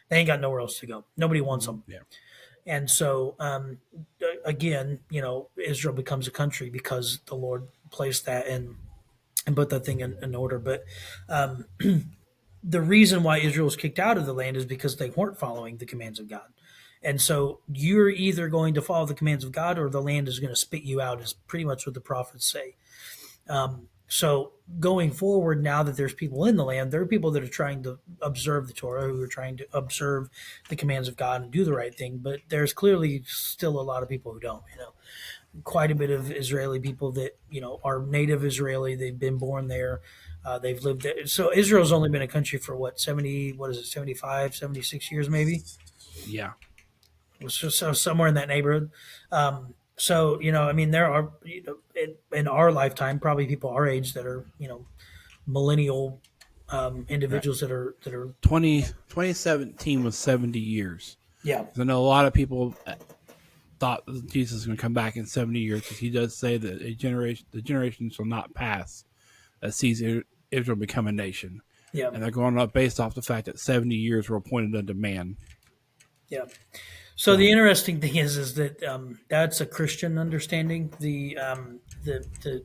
They ain't got nowhere else to go. Nobody wants them. Yeah. And so, again, Israel becomes a country because the Lord placed that in and put that thing in order. But um, the reason why Israel was kicked out of the land is because they weren't following the commands of God. And so you're either going to follow the commands of God or the land is going to spit you out, is pretty much what the prophets say. So going forward, now that there's people in the land, there are people that are trying to observe the Torah, who are trying to observe the commands of God and do the right thing. But there's clearly still a lot of people who don't. Quite a bit of Israeli people that are native Israeli. They've been born there. They've lived there. So Israel's only been a country for what, 70? What is it, 75, 76 years maybe? Yeah. So somewhere in that neighborhood. So I mean, there are in our lifetime probably people our age that are millennial Right. individuals that are 2017 was 70 years. yeah. I know a lot of people thought that Jesus was going to come back in 70 years because he does say that the generation shall not pass that sees Israel become a nation. Yeah. And they're going up based off the fact that 70 years were appointed unto man. Yeah. So the interesting thing is that that's a Christian understanding. The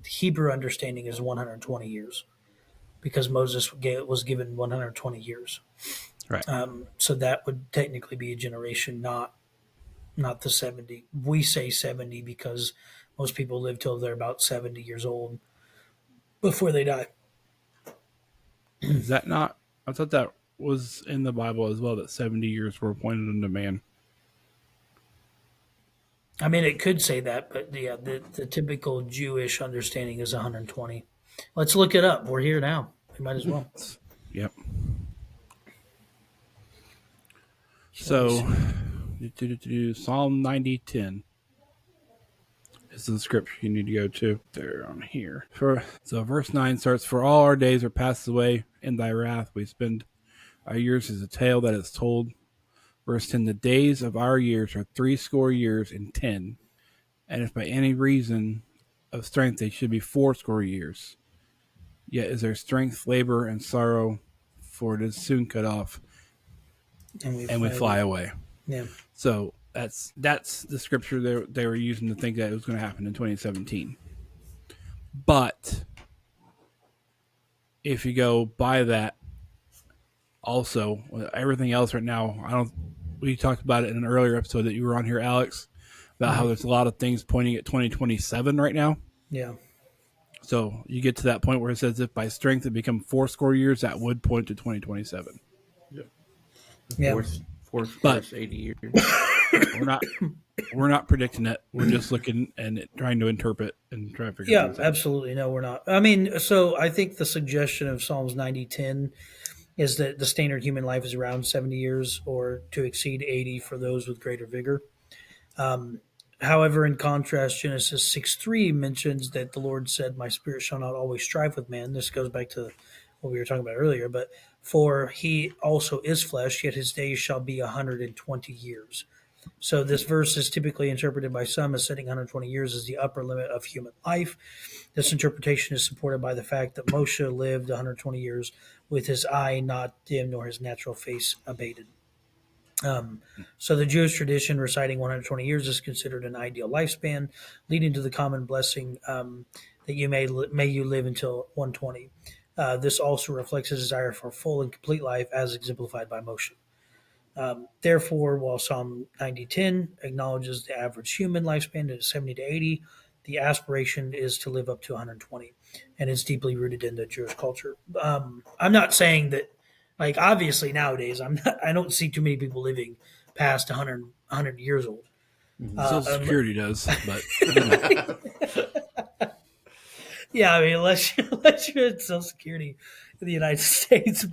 Hebrew understanding is 120 years because Moses was given 120 years. Right. So that would technically be a generation, not the 70. We say 70 because most people live till they're about 70 years old before they die. Is that not? I thought that was in the Bible as well, that 70 years were appointed unto man. I mean, it could say that, but yeah, the typical Jewish understanding is 120. Let's look it up. We're here now. We might as well. Yep. So let me So, see. Psalm 90:10 is the scripture you need to go to. There on here. So verse 9 starts, "For all our days are passed away in thy wrath. We spend our years as a tale that is told." Verse 10, "The days of our years are 80 and 10. And if by any reason of strength they should be 80 years, yet is their strength labor and sorrow, for it is soon cut off, and we fly away." Yeah. So that's the scripture they were using to think that it was going to happen in 2017. But if you go by that, also everything else right now, we talked about it in an earlier episode that you were on here, Alex, about how there's a lot of things pointing at 2027 right now. Yeah. So you get to that point where it says if by strength it become 80 years, that would point to 2027. Yeah. Yeah. But 80 years. we're not predicting it. We're just looking and trying to interpret and try to figure Yeah, things out. absolutely. No, we're not. I mean, so I think the suggestion of Psalms 90:10 is that the standard human life is around 70 years or to exceed 80 for those with greater vigor. However, in contrast, Genesis 6:3 mentions that the Lord said, "My spirit shall not always strive with man." This goes back to what we were talking about earlier, but for he also is flesh, yet his days shall be 120 years. So this verse is typically interpreted by some as setting 120 years as the upper limit of human life. This interpretation is supported by the fact that Moshe lived 120 years with his eye not dim nor his natural face abated. So the Jewish tradition reciting 120 years is considered an ideal lifespan, leading to the common blessing that you may you live until 120. This also reflects a desire for full and complete life, as exemplified by Moshe. Therefore, while Psalm 90:10 acknowledges the average human lifespan is 70 to 80, the aspiration is to live up to 120, and it's deeply rooted in the Jewish culture. I'm not saying that, like, obviously nowadays, I don't see too many people living past 100 years old. Social Security does, but Yeah, I mean, unless you're at Social Security in the United States,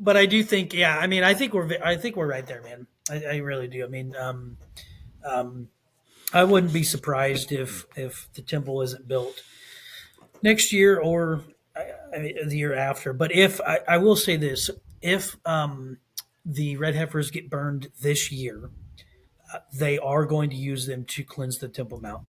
but I do think, yeah, I mean, I think we're right there, man. I really do. I mean, um, I wouldn't be surprised if the temple isn't built next year or the year after. But if I will say this, if the red heifers get burned this year, they are going to use them to cleanse the Temple Mount.